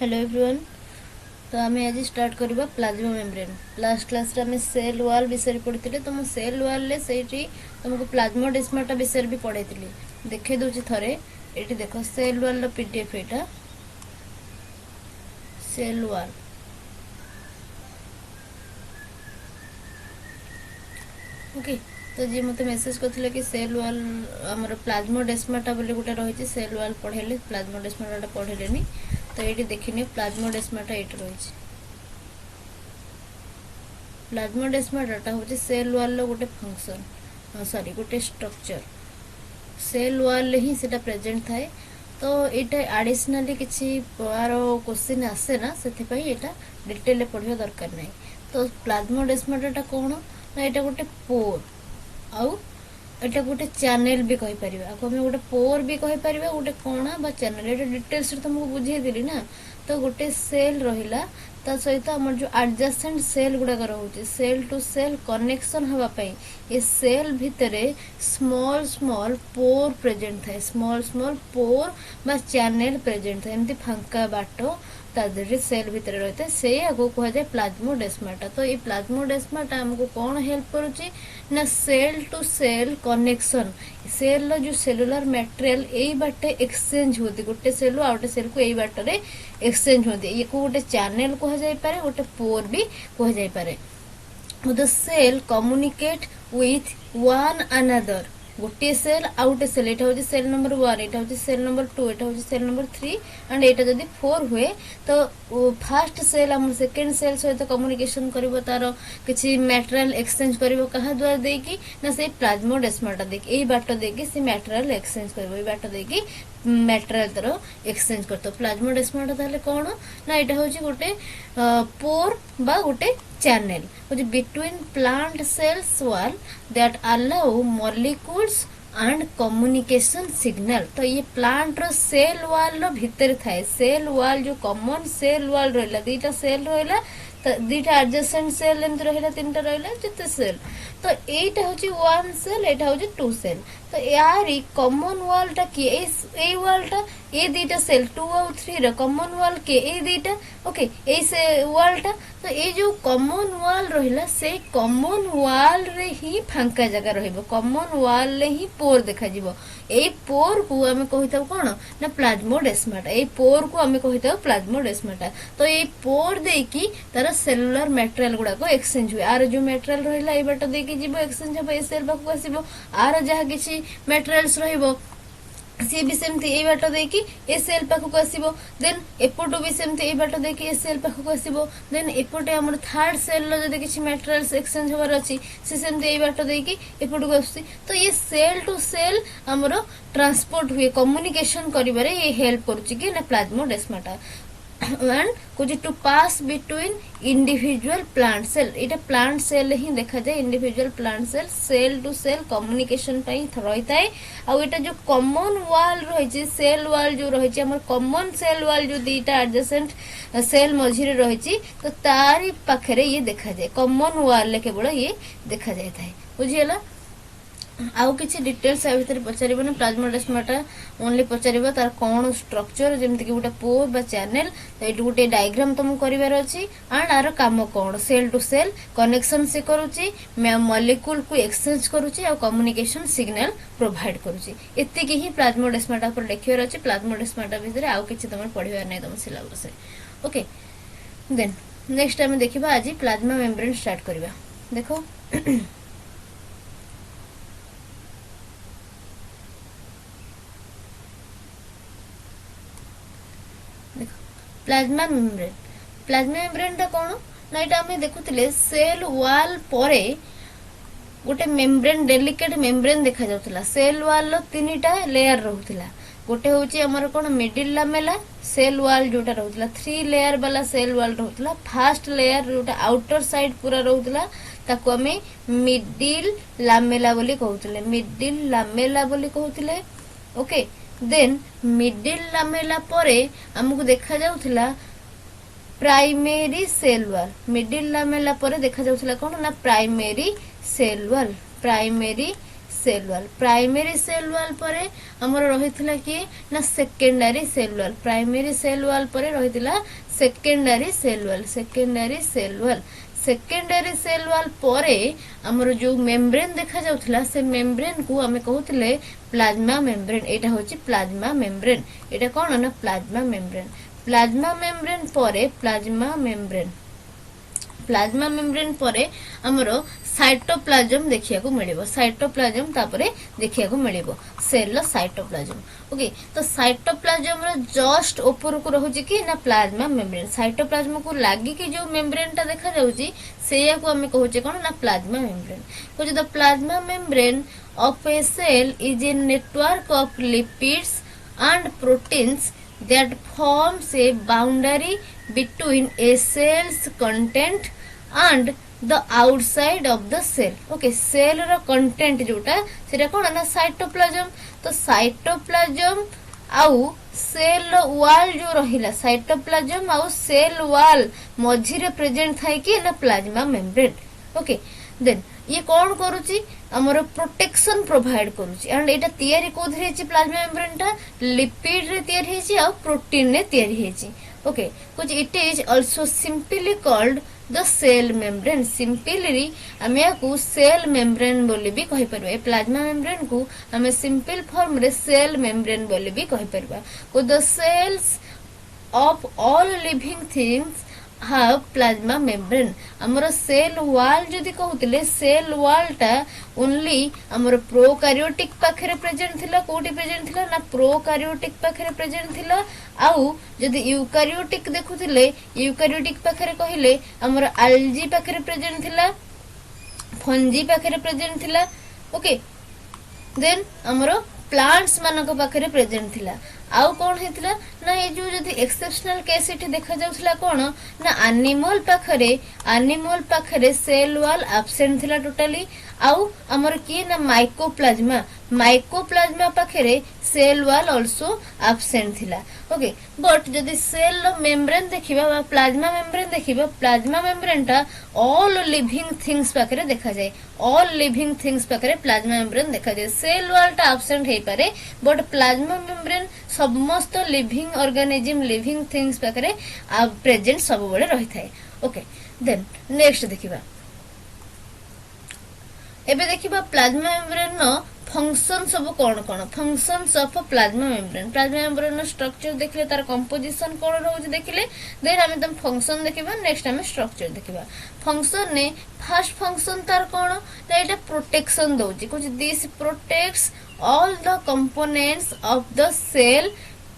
Hello everyone. तो आम आज स्टार्ट करवा प्लाज्मा मेम्ब्रेन। लास्ट क्लास रे सेल वाल विषय पढ़ी तो मुझे सेल वाल तुमको प्लाज्मोडेस्माटा विषय भी पढ़ाई देखे दूसरी थे ये देख सेल वाल पीडीएफ यहाँ सेल वाल ओके। तो जी मत मेसेज करते कि सेल वाल आमर प्लाज्मोडेस्माटा बोली गोटे रही सेल वाल पढ़ेले प्लाज्मोडेस्माटा पढ़ेले तो ये देखने प्लाज्मोडेस्माटा ये रही प्लाज्मोडेस्माटा हूँ सेल वाल गोटे फंक्शन सॉरी गोटे स्ट्रक्चर सेल वाल ही सेटा प्रेजेंट थाए। तो ये एडिशनली किसी यार क्वेश्चन आसे ना से डिटेल पढ़ा दरकार नहीं। तो प्लाज्मोडेस्माटा कौन ना यहाँ गोटे पोर आउ एटा गोटे चैनल भी कहि परिबा आको हम गोटे पोर भी कहि परिबा गोटे कोणा बा चैनल एटा डिटेल्स तुमको बुझे दिली ना। तो गोटे सेल रहिला ता सहित हमर जो एडजेसेंट सेल गुडा रहउची सेल टू सेल कनेक्शन हवा पई ये सेल भितरे स्मॉल स्मॉल पोर प्रेजेंट थाए स्मॉल स्मॉल पोर बा चैनल प्रेजेंट थाए एमती फांका बाटो तादरे सेल भितर रहते से आगो कह जाए प्लाज्मोडेस्माटा। तो ये प्लाज्मोडेस्माटा हमको कौन हेल्प करुच्ची ना cell to cell connection cell जो सेलुलर मटेरियल यही बाटे एक्सचेंज होती गोटे सेल आउ गोटे सेल को यही बाटर एक्सचेंज होती ये को गोटे चैनल कह जाय पारे गोटे पोर भी कह जाय पारे। The cell communicate with one another गोटे सेल आउ गोटे सेल यहाँ हूँ सेल नंबर 1 यहाँ हूँ सेल नंबर 2 यहाँ हूँ सेल नंबर 3 एंड यहाँ जब 4 हुए तो फास्ट सेल आम सेकेंड सेल सहित कम्युनिकेशन कर तार किसी मटेरियल एक्सचेंज कर क्या द्वारा देकी ना से प्लाज्मोडेस्माटा देकी यही बाट देकी से मटेरियल एक्सचेंज कर बाट देकी मटेरियल तार एक्सचेंज कर। तो प्लाज्मोडेस्माटा ताले कौन ना यहाँ हूँ गोटे पोर बा गोटे channel which between plant cells wall that allow molecules and communication signal। तो ये प्लांट रो सेल वाल रो भीतर थाए सेल वाल जो कॉमन सेल वाल रहला दीटा सेल रहला दीटा एडजेसेंट सेल एमती रहला तीनटा रहला जते सेल तो एटा होची वन सेल एटा होची टू सेल। तो यारी कॉमन वाल टा की ए वाल टा ए दीटा सेल 2 और 3 रो कॉमन वाल के ए दीटा ओके ए से वाल टा तो ये जो कॉमन वाल रहिला से कॉमन वाल रे ही फांका जगह रहिबो कॉमन वाल रे ही पोर देखा जिवो ए पोर को हमें कहिताव कोन ना प्लाज्मोडेस्माटा ए पोर को हमें कहिताव प्लाज्मोडेस्माटा। तो ये पोर देकी तार सेलुलर मटेरियल गुडा को एक्सचेंज हुए आर जो मटेरियल रहिला ए बाट देकी जिवो एक्सचेंज हो ए सेल पाखु आसीबो आर जहा किछि मटेरियल्स रहिबो सी भी सेमती ए बाट देकी ए सेल पाखु आसीबो देन एपटो भी सेमती ए बाट देकी ए सेल पाखु आसीबो देन एपटे हमर थर्ड सेल लो जदि किछि मटेरियल्स एक्सचेंज होबार अछि से सेमती ए बाट देकी एपटो को आसी। तो ये सेल टू सेल हमर ट्रांसपोर्ट हुए कम्युनिकेशन करिबारे ये हेल्प करूछि कि ना प्लाज्मोडेस्माटा and कुछ to pass between individual plant cell इटा प्लांट सेल ही देखा जाए individual plant cell cell to cell communication रही थाए आ एटा जो कॉमन वाल रही सेल वाल जो रही हमर कॉमन सेल वाल जो दीटा एडजेसेंट सेल मझिरे रही तो तारी पाखरे ये देखा जाए कॉमन वाल केवल ये देखा जाए थाए बुझीगला। आउ किसी डिटेल्स आ भीतर पचार प्लाज्मोडेस्माटा ओनली पचार तार कौन स्ट्रक्चर जमती कि गोटे पोर बा चैनल तो ये गोटे डायग्राम तुमको करार अच्छी एंड आर काम कौन सेल टू सेल कनेक्शन से करुच्ची मॉलिक्यूल को एक्सचेंज करुच्ची और कम्युनिकेशन सिग्नल प्रोवाइड करुच्ची एतिकी ही प्लाज्मोडेस्माटा पर लिखिबार अच्छी प्लाज्मोडेस्माटा भीतर आउ किसी तुम पढ़िबार नहीं तुम सिलेबस ओके। देन नेक्स्ट आम देखा आज प्लाज्मा मेम्ब्रेन स्टार्ट करवा देखो प्लाज्मा मेम्ब्रेन टा कौन ना यहाँ आम देखुले सेल वाल परे गोटे मेम्ब्रेन डेलिकेट मेम्ब्रेन देखा जाउथला सेल वाल तीनटा लेयर रहउथला गोटे होची हमर कोन मिडिल लामेला सेल वाल जोटा रहउथला 3 लेयर वाला सेल वाल रहउथला फर्स्ट लेयर जोटा आउटर साइड पूरा रहउथला ताको हमें मिडिल लामेला बोली कहउथले मिडिल लामेला बोली कहउथले ओके। देन मिडिल लामेला परे हमको देखा जाउथला primary cell wall middle lamella परे देखा जाउथला कोन ना primary cell wall cell wall. Primary cell wall परे हमर रहितला कि ना secondary cell wall. Primary cell wall परे रहितला secondary cell wall. Secondary cell wall secondary cell wall परे हमर जो मेम्ब्रेन देखा जाउथला से मेम्ब्रेन को हमें कहउतले प्लाज्मा मेम्ब्रेन। एटा होची प्लाज्मा मेम्ब्रेन। एटा कोन ना प्लाज्मा मेम्ब्रेन। प्लाज्मा मेम्ब्रेन परे प्लाज्मा मेम्ब्रेन प्लाज्मा मेम्ब्रेन परे हमरो साइटोप्लाज्म देखिया को मिलिबो। साइटोप्लाज्म तापरे देखिया को मिलिबो सेल लो साइटोप्लाज्म। ओके तो साइटोप्लाज्म रो जस्ट ऊपर को रहउची कि ना प्लाज्मा मेम्ब्रेन। साइटोप्लाज्म को लागी कि जो मेम्ब्रेन टा देखा जाउची सेया को हमें कहउचे कोन ना प्लाज्मा मेम्ब्रेन। को the plasma membrane of a cell is a network of lipids and proteins that forms a boundary between a cell's content and the outside of the cell. Okay, cell रो content जोटा सेटा कोन ना cytoplasm. तो cytoplasm आउ cell wall जो रहिला cytoplasm आउ cell wall मझिरे present Thai कि ना प्लाज्मा मेम्ब्रेन। ओके देन ये कौन करूची हमर प्रोटेक्शन प्रोवाइड करूची एंड एटा तयारी कोथि हेची प्लाज्मा मेम्ब्रेन टा लिपिड रे तयारी हेची आ प्रोटीन रे तयारी हेची। ओके कुछ it is also simply called the cell membrane. Simply हमें को सेल मेम्ब्रेन बोली भी कहि परबा। ए प्लाज्मा मेम्ब्रेन को हमें सिंपल फॉर्म रे सेल मेम्ब्रेन बोली भी कहि परबा। को the cells of all living things have plasma membrane। हमर सेल वॉल जदी कहउतले सेल वॉल टा ओनली हमर प्रोकैरियोटिक पाखरे प्रेजेंट थिला। कोठी प्रेजेंट थिला ना प्रोकैरियोटिक पाखरे प्रेजेंट थिला। आउ जदी यूकैरियोटिक देखुतले यूकैरियोटिक पाखरे कहिले हमर अल्जी पाखरे प्रेजेंट थिला फंजी पाखरे प्रेजेंट थिला। ओके देन हमर प्लांट्स मानक पाखरे प्रेजेंट थिला। आउ कौन हेतिला ना ये जो जदी एक्सेप्शनल केस एठी देखा जाउथला कोन ना एनिमल पाखरे सेल वॉल एब्सेंट थिला टोटली। आउ हमर की ना माइकोप्लाज्मा पाखरे सेल वॉल आल्सो एब्सेंट थिला। ओके बट जदी सेल मेम्ब्रेन देखिबा बा प्लाज्मा मेम्ब्रेन देखिबा प्लाज्मा मेम्ब्रेन टा ऑल लिविंग थिंग्स पाखरे देखा जाय। ऑल लिविंग थिंग्स पाखरे प्लाज्मा मेम्ब्रेन देखा जाय। सेल वॉल टा एब्सेंट हे पारे बट प्लाज्मा मेम्ब्रेन समस्त लिविंग ऑर्गेनिज्म लिविंग थिंग्स पाखरे प्रेजेंट सब बळे रही थाए। ओके देन नेक्स्ट देखिबा एबे देखिबा प्लाज्मा मेम्ब्रेन नो फंक्शन सब कोन कोन functions of plasma membrane. Plasma membrane नो स्ट्रक्चर देखले तार कंपोजिशन कोन रहउछ देखले देन हम तम फंक्शन देखिबा नेक्स्ट हम स्ट्रक्चर देखिबा। फंक्शन ने फर्स्ट फंक्शन तार कोन ना एटा प्रोटेक्शन दोची। कुछ this protects all the components of the cell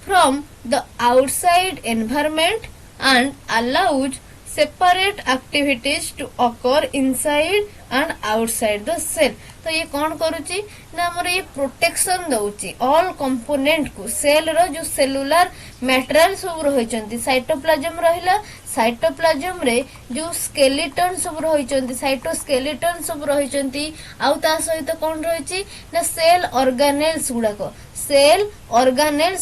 from the outside environment and allows separate activities to occur inside and outside the cell। तो ये कौन करूची ना हमर ये प्रोटेक्शन दउची ऑल कंपोनेंट को सेल रो जो सेलुलर मटेरियल सब रहिचंती साइटोप्लाज्म रहिला साइटोप्लाज्म रे जो स्केलेटन सब रहिचंती साइटोस्केलेटन सब रहिचंती आउ ता सहित कोन रहिची ना सेल ऑर्गेनेल्स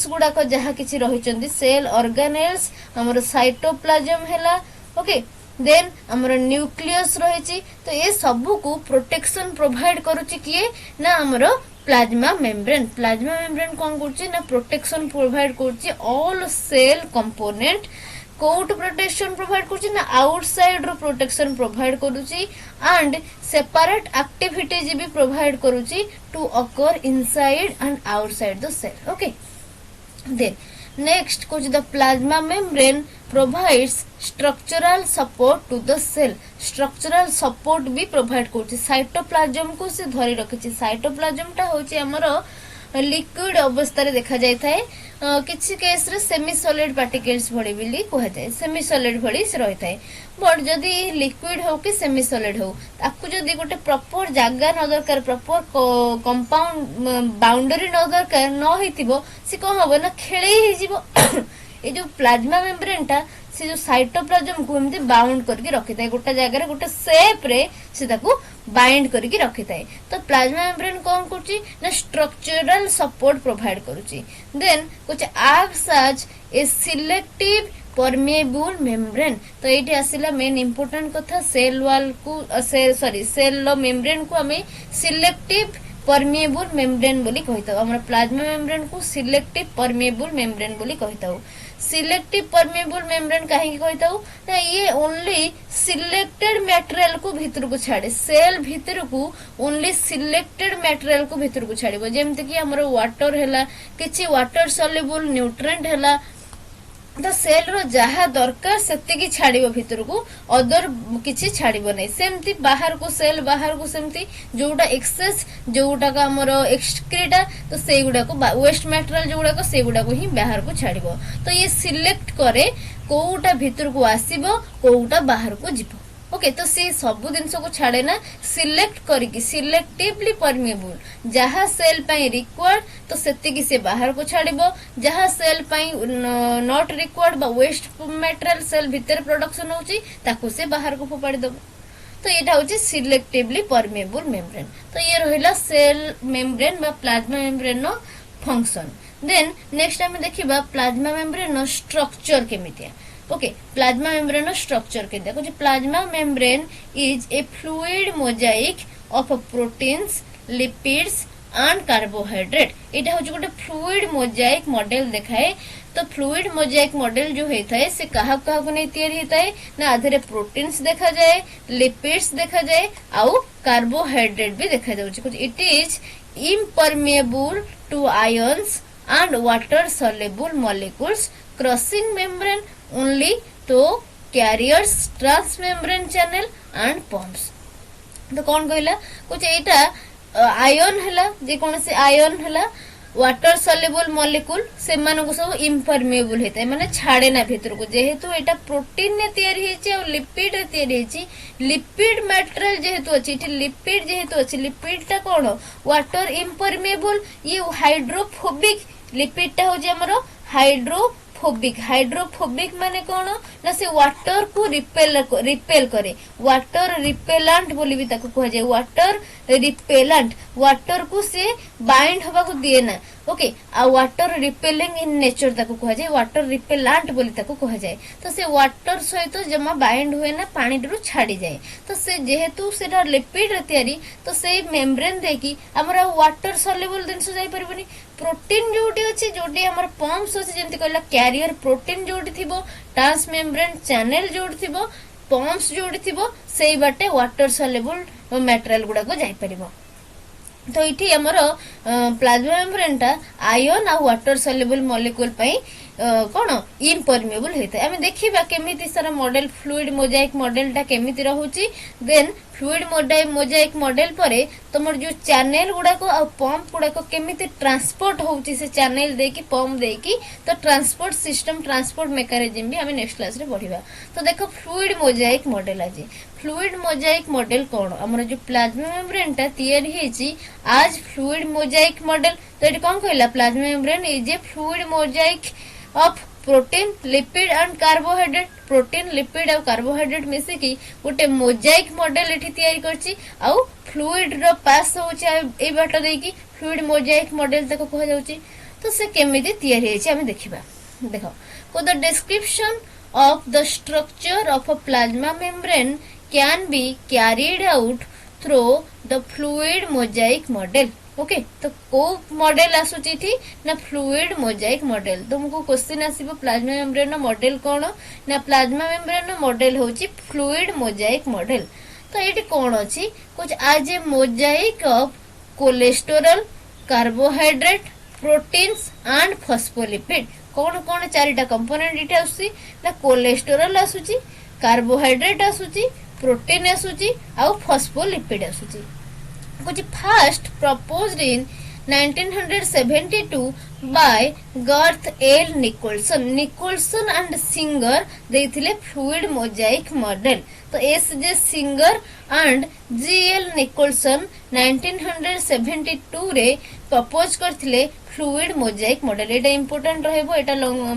गुडाको जहा किछि रहिचंती सेल ऑर्गेनेल्स हमर साइटोप्लाज्म हैला। ओके देन हमर न्यूक्लियस रहिची। तो ये सब को प्रोटेक्शन प्रोवाइड करूची किए ना हमर प्लाज्मा मेम्ब्रेन। प्लाज्मा मेम्ब्रेन कोन करची ना प्रोटेक्शन प्रोवाइड करची ऑल सेल कंपोनेंट। कोट प्रोटेक्शन प्रोवाइड करची ना आउटसाइड रो प्रोटेक्शन प्रोवाइड करूची एंड सेपरेट एक्टिविटीज भी प्रोवाइड करूची to occur inside and outside the cell. Okay then next कुछ the plasma membrane provides structural support to the cell। structural support भी provide करछि cytoplasm को से धरि रखछि। साइटोप्लाज्म टा होछि हमर लिक्विड अवस्था रे देखा जाय थाए किछि केस रे सेमी सॉलिड पार्टिकल्स भडी बिली कहै थाए सेमी सॉलिड भडी से रहि थाए। बट जदी लिक्विड हो कि सेमी सॉलिड हो ताकू जदी गोटे प्रॉपर जागा न दरकार प्रॉपर कंपाउंड बाउंड्री न दरकार न हितिबो से कोन होबो ना खेळै हि जिवो। ये जो प्लाज्मा मेम्ब्रेन टा से जो साइटोप्लाज्म को एमती बाउंड करके रखि थाए गोटे जगह रे गोटे शेप रे से ताकू बाइंड करके रखि थाए। तो प्लाज्मा मेम्ब्रेन कोन करची ना स्ट्रक्चरल सपोर्ट प्रोवाइड करूची। देन कुछ acts as a selective permeable membrane. तो ये आसिला मेन इंपोर्टेंट कथा सेल वॉल को सेल मेम्ब्रेन को हमें सिलेक्टिव परमिएबल मेम्ब्रेन बोली कहिताउ हमर प्लाज्मा मेम्ब्रेन को सिलेक्टिव परमिएबल मेम्ब्रेन बोली कहिताउ सिलेक्टिव परमिएबल मेम्ब्रेन काहे कहिताउ ना ये ओनली सिलेक्टेड मटेरियल को भीतर को छाड़े सेल भीतर को ओनली सिलेक्टेड मटेरियल को भीतर को छाड़िबो जेमते कि हमर वाटर हैला किछि वाटर सॉल्युबल न्यूट्रिएंट हैला तो सेल रो जहा दरकार सेति छाड़िबो भीतर को अदर किछि छाड़िबो नै सेमती बाहर को सेल बाहर को सेमती जोटा एक्सेस जोटा का हमरो एक्सक्रीटा तो सेई गुडा को वेस्ट मटेरियल जोडा को सेई गुडा को ही बाहर को छाड़िबो तो ये सिलेक्ट करे कोउटा भीतर को आसीबो कोउटा बाहर को जिवो ओके तो से सब जिनस को छाड़े ना सिलेक्ट करके सिलेक्टिवली परमिएबल जहा सेल पाई रिक्वायर्ड तो सेतिकी से बाहर को छाड़िबो जहा सेल पाई नॉट रिक्वायर्ड बा वेस्ट मटेरियल सेल भीतर प्रोडक्शन होची ताको से बाहर को फोपाड़ी दबो तो एटा होची सिलेक्टिवली परमिएबल मेम्ब्रेन तो ये रहिला सेल मेम्ब्रेन बा प्लाज्मा मेम्ब्रेन नो फंक्शन देन नेक्स्ट हम देखिबा प्लाज्मा मेम्ब्रेन नो स्ट्रक्चर केमितिया ओके प्लाज्मा मेम्ब्रेन स्ट्रक्चर के देखो plasma membrane is a fluid mosaic of proteins lipids and carbohydrate एटा होची गोटे फ्लूइड मोजाइक मॉडल देखाए तो फ्लूइड मोजाइक मॉडल जो होता है से कहा कहा को नहीं तैयारी होता है ना आधे प्रोटीन्स देखा जाए लिपिड्स देखा जाए आउ कार्बोहाइड्रेट भी देखा जाउची it is impermeable to ions and water soluble molecules crossing membrane only to carriers transmembrane channel and pumps तो कौन कहला कुछ एटा आयन हला जे कोन से आयन हला वाटर सॉल्युबल मॉलिक्यूल से मानको सब इम्परमिएबल हेता माने छाड़े ना भीतर को जेहेतु एटा प्रोटीन ने तयारी हेची और लिपिड रे तयारी हेची लिपिड मटेरियल जेहेतु अछि इठी लिपिड जेहेतु अछि लिपिड ता कोन वाटर इम्परमिएबल ये हाइड्रोफोबिक लिपिड ता हो जे हमरो हाइड्रोफोबिक माने कौन ना से वाटर को रिपेल करे वाटर रिपेलेंट बोली भी ताको कह जाए वाटर रिपेलेंट वाटर को से बाइंड होबा को दिए ना ओके आ वाटर रिपेलिंग इन नेचर ताको कह जाए वाटर रिपेलेंट बोली ताको कह जाए तो से वाटर सहित जमा बाइंड हुए ना पानी रू छाड़ी जाए तो से जेहेतु सेटा लिपिड रे तयारी तो से मेम्ब्रेन देकी हमरा वाटर सॉल्युबल जिंस जाई परबनी प्रोटीन जोटी अछि जोटी हमर पम्प्स अछि जेंति कहला कैरियर प्रोटीन जोटी थिबो ट्रांसमेम्ब्रेन चैनल जोटी थिबो पम्प्स जोटी थिबो सेई बाटे वाटर सॉल्युबल मटेरियल गुडा को जाई परबो तो इठी हमर प्लाज्मा मेम्ब्रेन टा आयन आ वाटर सॉल्युबल मॉलिक्यूल पई कोन इम्परमिएबल हेते हम देखिबा केमिति सारा मॉडल फ्लूइड मोजाइक मॉडल टा केमिति रहउची देन फ्लूइड मोजाइक मॉडल परे तमर जो चैनल गुडा को आ पंप गुडा को केमिति ट्रांसपोर्ट होउची से चैनल देकी पंप देकी तो ट्रांसपोर्ट सिस्टम ट्रांसपोर्ट मेकानिज्म भी हम नेक्स्ट क्लास रे पढिबा तो देखो फ्लूइड मोजाइक मॉडल आज फ्लूइड मोजाइक मॉडल कोन हमर जो प्लाज्मा मेम्ब्रेन ता तयारी हेची आज फ्लूइड मोजाइक मॉडल तो एटा कोन कहला plasma membrane is a fluid mosaic of protein lipid and carbohydrate protein lipid और कार्बोहाइड्रेट मिसे की गोटे मोजाइक मॉडल एठी तयारी करछि आ फ्लूइड रो पास होछि ए बाटा देई की फ्लूइड मोजाइक मॉडल तक कह जाउछि तो से केमिति तयारी हेछि हम देखिबा देखो को the description of the structure of a plasma membrane can be carried out through the fluid mosaic model okay तो को मॉडल आसुची थी ना फ्लूइड मोजाइक मॉडल तुमको क्वेश्चन आसीबो प्लाज्मा मेम्ब्रेन नो मॉडल कोन ना प्लाज्मा मेम्ब्रेन नो मॉडल होची फ्लूइड मोजाइक मॉडल तो एटी कोन अछि कुछ आज a mosaic of cholesterol carbohydrate proteins and phospholipid कोन कोन चारिटा कंपोनेंट इटा आसी ना कोलेस्टेरॉल आसुची कार्बोहाइड्रेट आसुची प्रोटीन आसुची आ फॉस्फोलिपिड आसुची कुछ first proposed in 1972 by Garth L. Nicholson and Singer देथिले फ्लूइड मोजाइक मॉडल तो S J Singer and G L Nicholson 1972 रे प्रपोज करथिले फ्लूइड मोजाइक मॉडल एटा इंपोर्टेंट रहबो एटा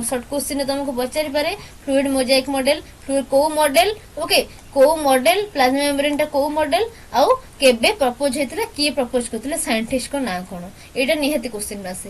शॉर्ट क्वेश्चन तुमको पचारि पारे फ्लूइड मोजाइक मॉडल फ्लूइड को मॉडल ओके को मॉडल प्लाज्मा मेम्ब्रेन टा को मॉडल आउ केबे प्रपोज हेतिला की प्रपोज करथिले साइंटिस्ट को ना कोन एटा निहति क्वेश्चन आसे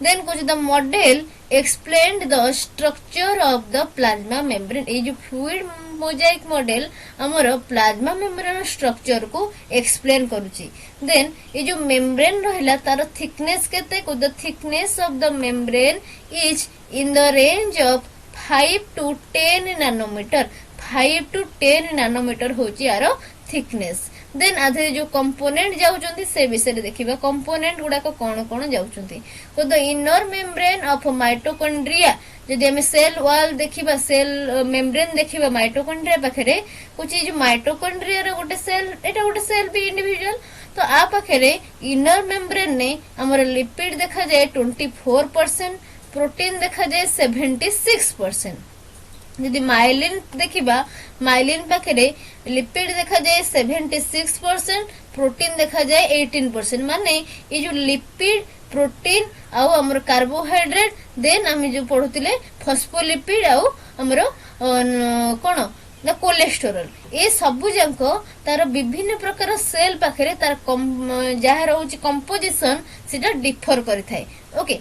देन कुछ the model explained the structure of the plasma membrane ए जो फ्लूइड मोजाइक मॉडल हमर प्लाज्मा मेम्ब्रेन स्ट्रक्चर को एक्सप्लेन करूची। देन ये जो मेम्ब्रेन रहला तार थिकनेस केते को the thickness of the membrane is in the range of 5 to 10 nanometre. 5 to 10 nanometre होची यार थिकनेस। देन आधे जो कंपोनेंट जाउचंती से विषय देखिबा कंपोनेंट गुडा को कोन कोन जाउचंती। तो the inner membrane of mitochondria जदि हम सेल वॉल देखिबा सेल मेम्ब्रेन देखिबा माइटोकॉन्ड्रिया पाखरे कुछ जो माइटोकॉन्ड्रिया रे गोटे सेल एटा गोटे सेल भी इंडिविजुअल। तो आ पाखरे इनर मेम्ब्रेन ने हमर लिपिड देखा जाए 24%, प्रोटीन देखा जाए 76%। यदि माइलिन देखिबा माइलिन पाखरे लिपिड देखा जाए 76%, प्रोटीन देखा जाए 18%। माने ये जो लिपिड प्रोटीन आउ हमर कार्बोहाइड्रेट देन हम जो पढुतिले फॉस्फोलिपिड आउ हमर कोन ना कोलेस्टेरोल ए सबु जंक तार विभिन्न प्रकार सेल पाखरे तार जहा रहउची कंपोजिशन सेटा डिफर करिथाय। ओके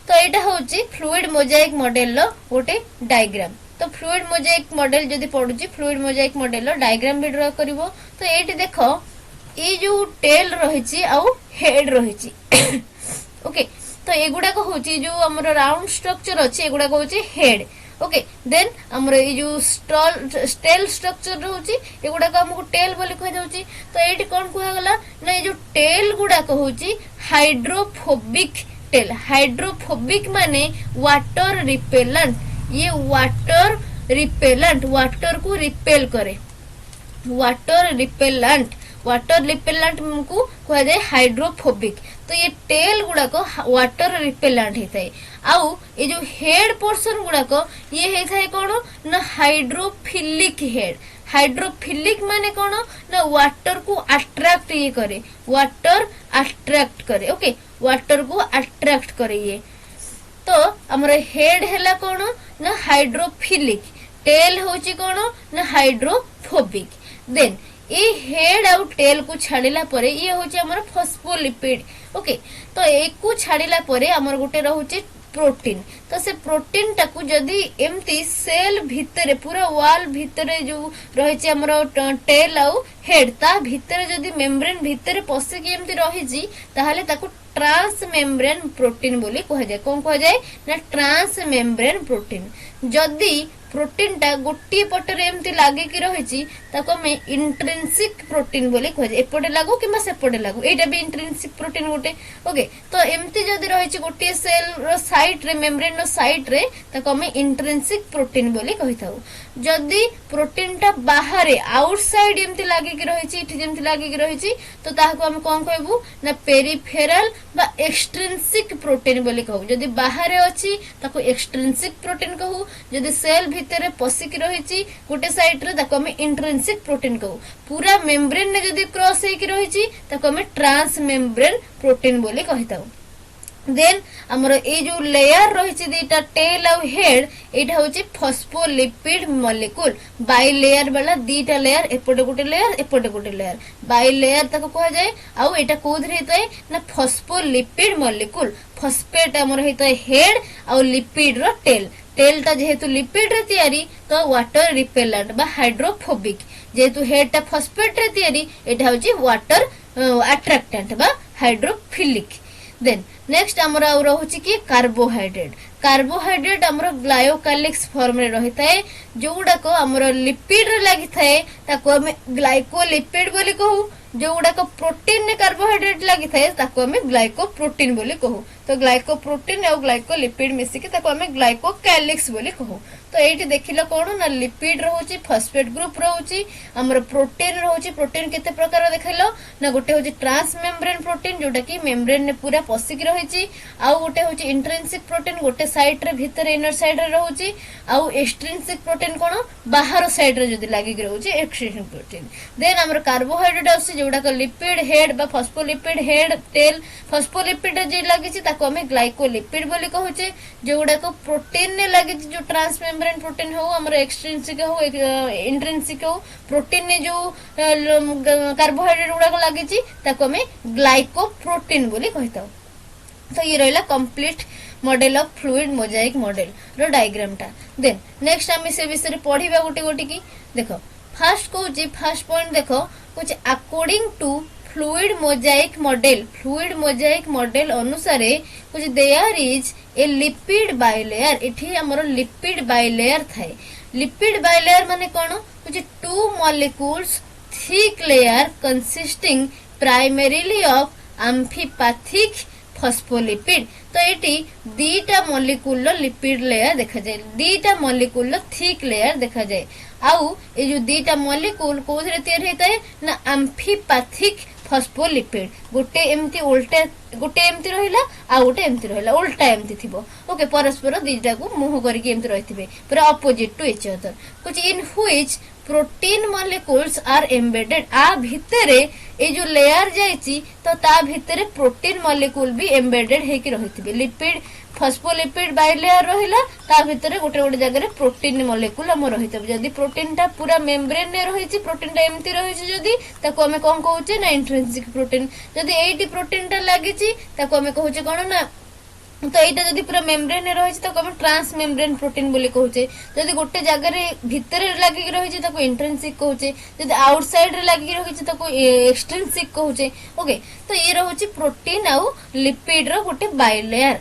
तो एटा होची फ्लूइड मोजाइक मॉडल लो गोटे डायग्राम। तो फ्लूइड मोजाइक मॉडल जदि पढुची फ्लूइड मोजाइक मॉडल लो डायग्राम भी ड्रा करिवो। तो एटी देखो ये जो टेल रहिची आउ हेड रहिची ओके तो एगुडा को होची जो हमर राउंड स्ट्रक्चर अछि एगुडा को होची हेड। ओके देन हमर ये जो टेल स्ट्रक्चर रहउची एगुडा को हमको टेल बोली कह जाउची। तो एटी कोन कुहा गला ना ये जो टेल गुडा को होची हाइड्रोफोबिक टेल। हाइड्रोफोबिक माने वाटर रिपेलेंट। ये वाटर रिपेलेंट वाटर को रिपेल करे। वाटर रिपेलेंट को कह जाए हाइड्रोफोबिक। तो ये टेल गुडा को वाटर रिपेलेंट होता है। आउ ये जो हेड पोर्शन गुडा को ये होता है कौन ना हाइड्रोफिलिक हेड। हाइड्रोफिलिक माने कौन ना वाटर को अट्रैक्ट ये करे। वाटर अट्रैक्ट करे। ओके वाटर को अट्रैक्ट करे ये। तो हमर हेड हैला कौन ना हाइड्रोफिलिक। टेल होची कौन ना हाइड्रोफोबिक। देन ये हेड आउ टेल को छाड़िला परे ये होची हमर फॉस्फोलिपिड। ओके तो एक को छाड़िला परे हमर गोटे रहउची प्रोटीन। तो से प्रोटीन टाकू जदि एमती सेल भितरे पूरा वॉल भितरे जो रहिची हमर टेल आउ हेड ता भितरे जदि मेम्ब्रेन भितरे पसे कि एमती रहिची ताहाले ताकू ट्रांस मेम्ब्रेन प्रोटीन बोली कह जाए। कौन कह जाए ना ट्रांस मेम्ब्रेन प्रोटीन। जदि प्रोटीन टा गोटे पटरे एमती लागे कि रहिची ताको हम इंट्रिंसिक प्रोटीन बोली कह जाए। एपटे लागो कि सेपटे लागो एटा भी इंट्रिंसिक प्रोटीन गोटे। ओके तो एमती जदि रहिची गोटे सेल रो साइड रे मेम्ब्रेन रो साइड रे ताको हम इंट्रिंसिक प्रोटीन बोली कहिताऊ। जदि प्रोटीन टा बाहरे आउटसाइड एमती लागे कि रहिची इठी जेमती लागे कि रहिची तो ताहाको हम कोन कहबू ना पेरिफेरल बा एक्सट्रिंसिक प्रोटीन बोली कहू। जदि बाहरे अछि ताको एक्सट्रिंसिक प्रोटीन कहू। जदि सेल भितरे पसिक रहिची गोटे साइड रे ताको हम इंट्रिंसिक प्रोटीन कहू। पूरा मेम्ब्रेन ने जदि क्रॉस हे कि रहिची ताको हम ट्रांस मेम्ब्रेन प्रोटीन बोली कहिताऊ। देन हमर ए जो लेयर रहिची दीटा टेल और हेड एटा होची फॉस्फोलिपिड मॉलिक्यूल। बाई लेयर वाला दीटा लेयर एपटे गोटे लेयर एपटे गोटे लेयर बाई लेयर ताको कह जाए। आउ एटा कोधरे हेतै ना फॉस्फोलिपिड मॉलिक्यूल। फॉस्फेट हमर हेतै हेड और लिपिड रो टेल। टेल ता जेहेतु लिपिड रे तयारी तो वाटर रिपेलेंट बा हाइड्रोफोबिक। जेहेतु हेड ता फॉस्फेट रे तयारी एटा होची वाटर अट्रैक्टेंट बा हाइड्रोफिलिक। देन नेक्स्ट हमर आ रहउची कि कार्बोहाइड्रेट। कार्बोहाइड्रेट हमर ग्लाइकोलिक्स फॉर्म रे रहिता है। जोडा को हमर लिपिड रे लागि थाए ताको हम ग्लाइकोलिपिड बोली कहू। जोडा को प्रोटीन ने कार्बोहाइड्रेट लागि थाए ताको हम ग्लाइकोप्रोटीन बोली कहू। तो ग्लाइकोप्रोटीन और ग्लाइकोलिपिड मिसी के ताको हम ग्लाइकोकैलिक्स बोली कहू। तो एठी देखिलो कोन ना लिपिड रहउची फॉस्फेट ग्रुप रहउची हमर प्रोटीन रहउची। प्रोटीन केते प्रकार देखैलो ना गोटे होची ट्रांस मेम्ब्रेन प्रोटीन जोटा कि मेम्ब्रेन ने पूरा पसिक रहिची। आउ गोटे होची इंट्रिंसिक प्रोटीन गोटे साइड रे भीतर इनर साइड रे रहउची। आउ एक्सट्रिंसिक प्रोटीन कोन बाहर साइड रे जदी लागि रहउची एक्सट्रिंसिक प्रोटीन। देन हमर कार्बोहाइड्रेट आसी जोटा को लिपिड हेड बा फॉस्फोलिपिड हेड टेल। फॉस्फोलिपिड जे लागिची ताको हम ग्लाइकोलिपिड बोली कहूचे। जोटा को प्रोटीन ने लागिची जो ट्रांस मेम्ब्रेन प्रोटीन हो हमर एक्सट्रिंसिक हो इंट्रिंसिक हो प्रोटीन ने जो कार्बोहाइड्रेट गुडा को लागिची ताको हम ग्लाइकोप्रोटीन बोली कहताऊ। तो ये रहला complete model of fluid mosaic model रो डायग्राम टा। देन नेक्स्ट आम से विषय पढ़ा गोटे गोटे की देखो फर्स्ट कौच फर्स्ट पॉइंट देखो कौच according to fluid mosaic model अनुसार कुछ there is a lipid bilayer इठी हमरो लिपिड बाइलेयर थाए। लिपिड बाइलेयर माने कोन कुछ two molecules thick layer consisting primarily of amphipathic phospholipid. तो एटी दीटा मॉलिक्यूल लिपिड लेयर देखा जाए दीटा मॉलिक्यूल थिक लेयर देखा जाए आउ ए जो दीटा मॉलिक्यूल कोथरे तैयार होता है ना एम्फीपैथिक फॉस्फोलिपिड गोटे एमती उल्टा गोटे एमती रहिला आ गोटे एमती रहिला उल्टा एमती थिबो ओके परस्पर दीटा को मुह करके एमती रहिथिबे पूरा अपोजिट टू इच अदर कुछ in which protein molecules are embedded आ भितरे ए जो लेयर जाइची तो ता भितरे प्रोटीन मॉलिक्यूल भी एम्बेडेड हेकी रहिथिबे लिपिड फॉस्फोलिपिड बाइलेयर रहिला ता भितरे गोटे गोटे जगह प्रोटीन मॉलिक्यूल हम रहितबे जदी प्रोटीन टा पूरा मेम्ब्रेन ने रहिची प्रोटीन टा एमती रहिची जदी ताको हमें कोन कहउचे ना इंट्रिंसिक प्रोटीन जदी एटी प्रोटीन टा लागिची ताको हमें कहउचे कोन ना तो एटा जदी पूरा मेम्ब्रेन ने रहिची ताको हमें ट्रांस मेम्ब्रेन प्रोटीन बोली कहउचे जदी गोटे जगह रे भितर लागि रहिची ताको इंट्रिंसिक कहउचे जदी आउटसाइड रे लागि रहिची ताको एक्सट्रिंसिक कहउचे ओके। तो ये रहउची प्रोटीन आउ लिपिड रो गोटे बाइलेयर।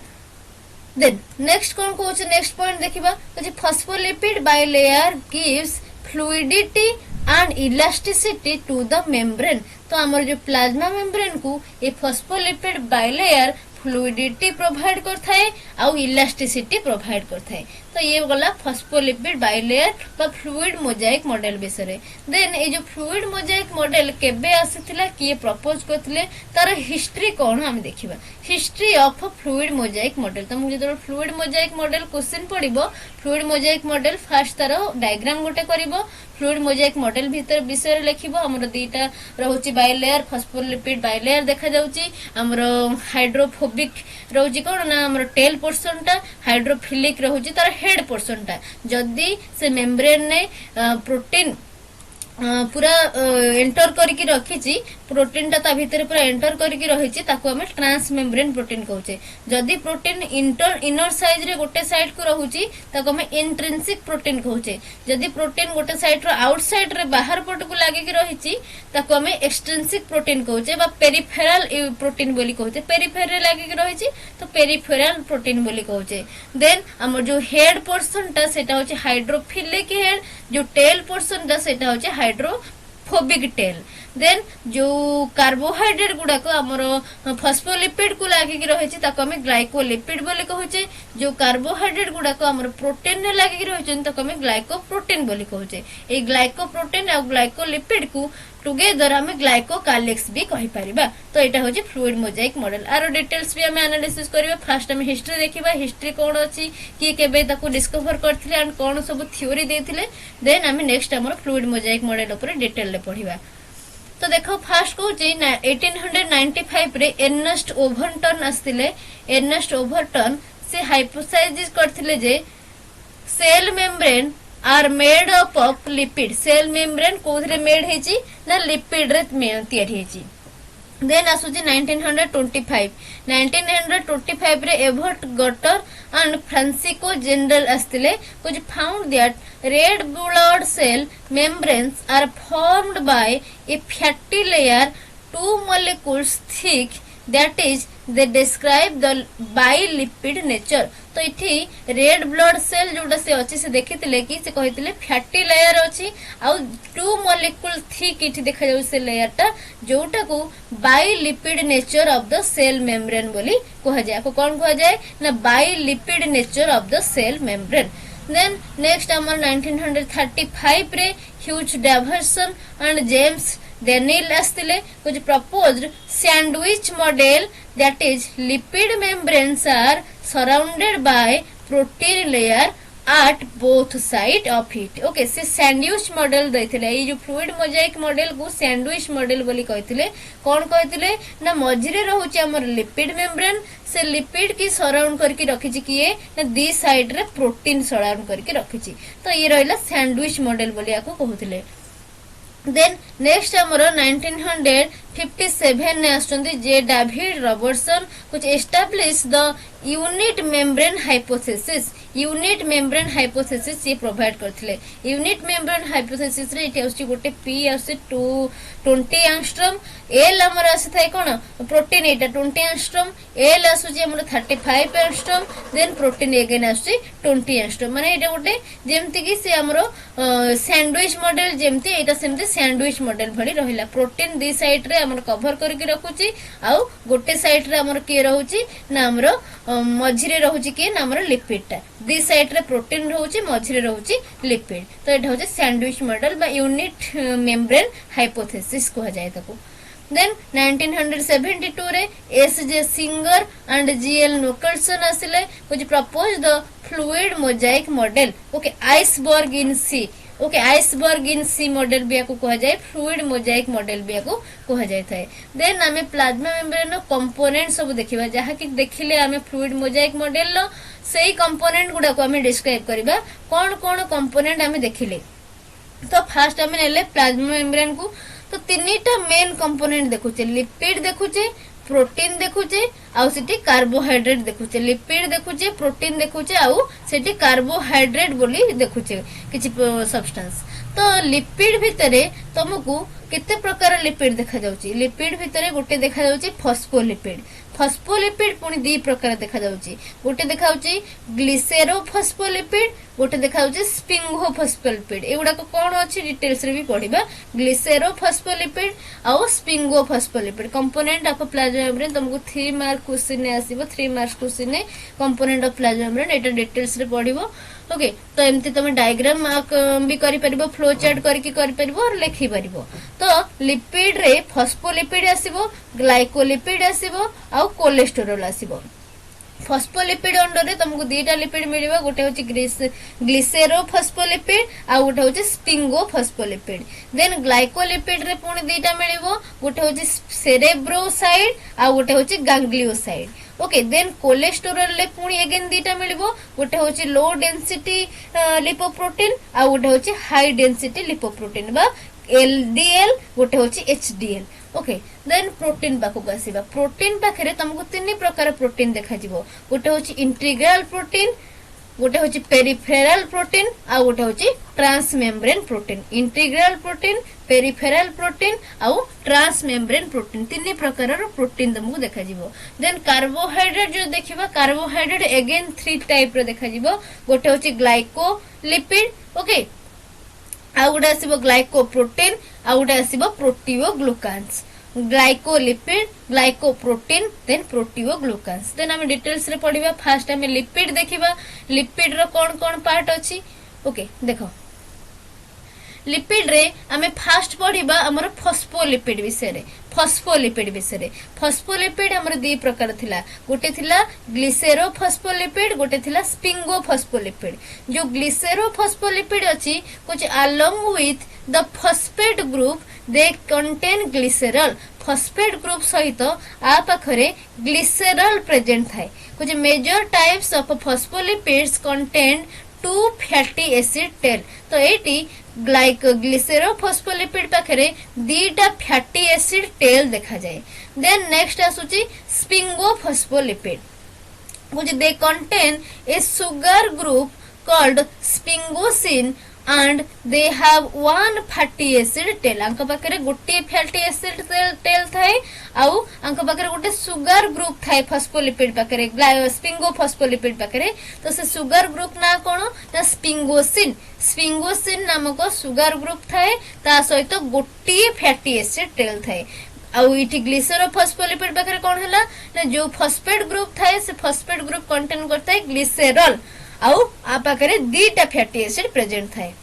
देन नेक्स्ट कौन कहउचे नेक्स्ट पॉइंट देखिबा जे phospholipid bilayer gives fluidity and elasticity to the membrane. तो हमर जो प्लाज्मा मेम्ब्रेन को ये फॉस्फोलिपिड बाइलेयर फ्लूइडिटी प्रोवाइड करता है आउ इलास्टिसिटी प्रोवाइड करता है। तो ये गला फॉस्फोलिपिड बाइलेयर बा फ्लूइड मोजाइक मॉडल विषय। देन ये जो फ्लूइड मोजाइक मॉडल केबे आसीथिला किए प्रपोज करथिले तार हिस्ट्री कोन हम देखिबा history of fluid mosaic model. तो मुझे तो फ्लूइड मोजाइक मॉडल क्वेश्चन पड़िबो फ्लूइड मोजाइक मॉडल फर्स्ट तार डायग्राम गोटे करिवो फ्लूइड मोजाइक मॉडल भीतर विषय लिखिबो हमर दीटा रहउची बाइलेयर फॉस्फोलिपिड बाइलेयर देखा जाउची हमर हाइड्रोफोबिक रहउची कोन ना हमर टेल पोर्शन टा हाइड्रोफिलिक रहउची तार हेड पोर्शन टा जदी से मेम्ब्रेन ने प्रोटीन पूरा एंटर करके रखी प्रोटीन ता भीतर पूरा एंटर करके रही ताको हमें ट्रांस मेम्ब्रेन प्रोटीन कहूचे जदि प्रोटीन इनर साइज रे गोटे साइड को रहूची ताको हमें इंट्रिंसिक प्रोटीन कहूचे जदि प्रोटीन गोटे साइड रो आउटसाइड रे बाहर पट को लागी रही ताको हमें एक्सट्रिंसिक प्रोटीन कहूचे बा पेरिफेरल प्रोटीन बोली कहूचे पेरिफेरल लागी रही तो पेरिफेरल प्रोटीन बोली कहूचे। देन हमर जो हेड पोर्शन ता सेटा होचे हाइड्रोफिलिक हेड जो टेल पोर्शन ता सेटा होचे हाइड्रोफोबिक टेल। देन जो कार्बोहाइड्रेट गुडा को हमर फॉस्फोलिपिड को लागी रही ताको हमें ग्लाइकोलिपिड बोली कहूचे जो कार्बोहाइड्रेट गुडा को हमर प्रोटीन ने लागी रही ताको हमें ग्लाइकोप्रोटीन बोली कहूचे। ए ग्लाइकोप्रोटीन और ग्लाइकोलिपिड को टुगेदर हमें ग्लाइकोकालिक्स भी कहि परिबा। तो एटा होची फ्लूइड मोजाइक मॉडल आरो डिटेल्स भी हमें एनालिसिस करबा। फर्स्ट हमें हिस्ट्री देखिबा हिस्ट्री कोन अछि कि केबे ताको डिस्कवर करथिले एंड कोन सब थ्योरी देथिले देन हमें नेक्स्ट हमर फ्लूइड मोजाइक मॉडल ऊपर डिटेल ले पढिबा। तो देखो फर्स्ट को 1895 रे एर्नेस्ट ओवरटन आस्तिले एर्नेस्ट ओवरटन से हाइपोथेसिस करथिले जे cell membrane are made up of lipid cell membrane कोथरे मेड हेची ना लिपिड रे तयारी हेची। देन आसुची 1925 रे एवर्ट गटर एंड फ्रांसिको जनरल आस्तिले कुछ found that red blood cell membranes are formed by a fatty layer two molecules thick that is they describe the bilipid nature. तो इठी रेड ब्लड सेल जोटा से अछि से देखितिले कि से कहितिले फैटी लेयर अछि आ टू मॉलिक्यूल थिक इठी देखा जाउ से लेयर टा जोटा को bilipid nature of the cell membrane बोली कहा जाय को कोन कहा जाय ना bilipid nature of the cell membrane. Then next हमर 1935 रे Hugh Davson and James Daniel आस्तिले कुछ proposed sandwich model that is lipid membranes are surrounded by protein layer at both side of it। Okay से sandwich model दैथिले ये जो fluid mosaic model को sandwich model बोली कहिथिले कोन कहिथिले ना मझिरे रहउची हमर लिपिड मेम्ब्रेन से लिपिड की सराउंड करके रखिछि किए ना दी साइड रे प्रोटीन सराउंड करके रखिछि। तो ये रहला सैंडविच मॉडल बोली आको कहउथिले। देन नेक्स्ट हमरो 1957 ने आछंती जे डेविड रॉबर्टसन कुछ establish the unit membrane hypothesis ये प्रोवाइड करथिले। यूनिट मेम्ब्रेन हाइपोथेसिस रे इटे आछि गोटे पी आछि 20 एंगस्ट्रॉम, एल हमर आछि थाय कोन प्रोटीन एटा 20 एंगस्ट्रॉम, एल आछि हमर 35 एंगस्ट्रॉम, देन प्रोटीन अगेन आछि 20 एंगस्ट्रॉम। माने एटा गोटे जेमति कि से हमरो सैंडविच मॉडल जेमति एटा सेमति सैंडविच मॉडल भली रहिला। प्रोटीन दी साइड रे हमर कवर करके रखुची आउ गोटे साइड रे हमर के रहउची ना हमरो मझिरे रहउची के ना हमर लिपिड टा दी साइड रे प्रोटीन रहउची मझिरे रहउची लिपिड। तो एटा होचे सैंडविच मॉडल बा यूनिट मेम्ब्रेन हाइपोथेसिस कहा जाय ताको। देन 1972 रे S J Singer and G L Nicholson आसिले कुछ propose the fluid mosaic model. Okay iceberg in sea, okay iceberg in sea model भी याको कहा जाए, फ्लूइड मोजाइक मॉडल भी याको कहा जाय थाए। देन आमे प्लाज्मा मेम्ब्रेन कंपोनेंट सब देखिबा जहा कि देखिले आमे फ्लूइड मोजाइक मॉडल लो सेही कंपोनेंट गुडा को आमे डिस्क्राइब करबा कोन कोन कंपोनेंट आमे देखिले। तो फर्स्ट आमे नेले प्लाज्मा मेम्ब्रेन को, तो तीनटा मेन कंपोनेंट देखुचे, लिपिड देखुचे, प्रोटीन देखुचे आउ सेठी कार्बोहाइड्रेट देखुचे। लिपिड देखुचे, प्रोटीन देखुचे आउ सेठी कार्बोहाइड्रेट बोली देखुचे किछि सब्सटेंस। तो लिपिड भितरे तुमको केते प्रकार लिपिड देखा जाउची। लिपिड भितरे गोटे देखा जाउची फॉस्फोलिपिड, फॉस्फोलिपिड पुनी दी प्रकार देखा जाउची। गोटे देखाउची ग्लिसेरोफॉस्फोलिपिड, गोटे देखाउची स्पिंगोफॉस्फोलिपिड। एगुडा को कोन अछि डिटेल्स रे भी पढिबा। ग्लिसेरोफॉस्फोलिपिड आउ स्पिंगोफॉस्फोलिपिड कंपोनेंट ऑफ प्लाज्मा मेम्ब्रेन तुमको 3 मार्क क्वेश्चन ने आसीबो। 3 मार्क्स क्वेश्चन ने component of plasma membrane Etah details रे पढिबो। ओके तो एमती तुम डायग्राम भी करि परिबो, फ्लो चार्ट करके करि परिबो और लिखि परिबो। तो लिपिड रे फॉस्फोलिपिड आसीबो, ग्लाइकोलिपिड आसीबो आउ कोलेस्टेरोल आसीबो। फॉस्फोलिपिड अंडर रे तुमको दीटा लिपिड मिलिबो, गोटे होची ग्लिसेरोफॉस्फोलिपिड आ गोटे होची स्पिंगोफॉस्फोलिपिड। देन ग्लाइकोलिपिड रे पुनी दीटा मिलिबो, गोटे होची सेरेब्रोसाइड आ गोटे होची गैंग्लियोसाइड। ओके देन कोलेस्टेरोल ले पुनी अगेन दीटा मिलिबो, गोटे होची लो डेंसिटी लिपोप्रोटीन आ गोटे होची हाई डेंसिटी लिपोप्रोटीन बा एलडीएल, गोटे होची एचडीएल। ओके देन प्रोटीन पाखक आसीबा। प्रोटीन पाखरे तुमको 3 प्रकार प्रोटीन देखा जिवो, गोटे होची इंटीग्रल प्रोटीन, गोटे होची पेरिफेरल प्रोटीन आ गोटे होची transmembrane protein. Integral protein, peripheral protein आउ ट्रांसमेम्ब्रेन प्रोटीन 3 प्रकार प्रोटीन तुमको देखा जिवो। देन कार्बोहाइड्रेट जो देखिबा, कार्बोहाइड्रेट अगेन 3 टाइप रो देखा जिवो, गोटे होची ग्लाइकोलिपिड, ओके आ गोटे आसीबो ग्लाइकोप्रोटीन आ गोटे आसीबो proteoglycans. Glycolipid, glycoprotein then proteoglycans. Then हम डिटेल्स रे पढिबा। फर्स्ट हम लिपिड देखिबा, लिपिड रो कोन कोन पार्ट अछि। ओके देखो लिपिड रे आमे फास्ट पढिबा हमर फॉस्फोलिपिड विषय रे। फॉस्फोलिपिड हमर 2 प्रकार थिला, गोटे थिला ग्लिसेरोफॉस्फोलिपिड, गोटे थिला स्पिंगोफॉस्फोलिपिड। जो ग्लिसेरोफॉस्फोलिपिड अछि कुछ along with the phosphate group they contain glycerol. Phosphate group सहित आ पाखरे ग्लिसरॉल प्रेजेंट थाए। कुछ major types of phospholipids contain 2 fatty acid tail. तो एटी ग्लिसेरोफॉस्फोलिपिड पाखरे 2टा फैटी एसिड टेल देखा जाए। देन नेक्स्ट आसुची स्पिंगोफॉस्फोलिपिड, which they contain a sugar group called sphingosine and they have 1 fatty acid tail। अंक पाखरे गोटे फैटी एसिड टेल थाए आउ अंक पाखरे गोटे सुगर ग्रुप थाए फॉस्फोलिपिड पाखरे, स्पिंगोफॉस्फोलिपिड पाखरे। तो से सुगर ग्रुप ना कोन ना स्पिंगोसिन। स्पिंगोसिन नामक सुगर ग्रुप थाए, ता सहित गोटे फैटी एसिड टेल थाए। आउ इठी ग्लिसेरोफॉस्फोलिपिड पाखरे कोन हला ना जो फॉस्फेट ग्रुप थाए से फॉस्फेट ग्रुप कंटेन करता है ग्लिसरॉल आउ आ पाखरे 2टा फैटी एसिड प्रेजेंट थाए।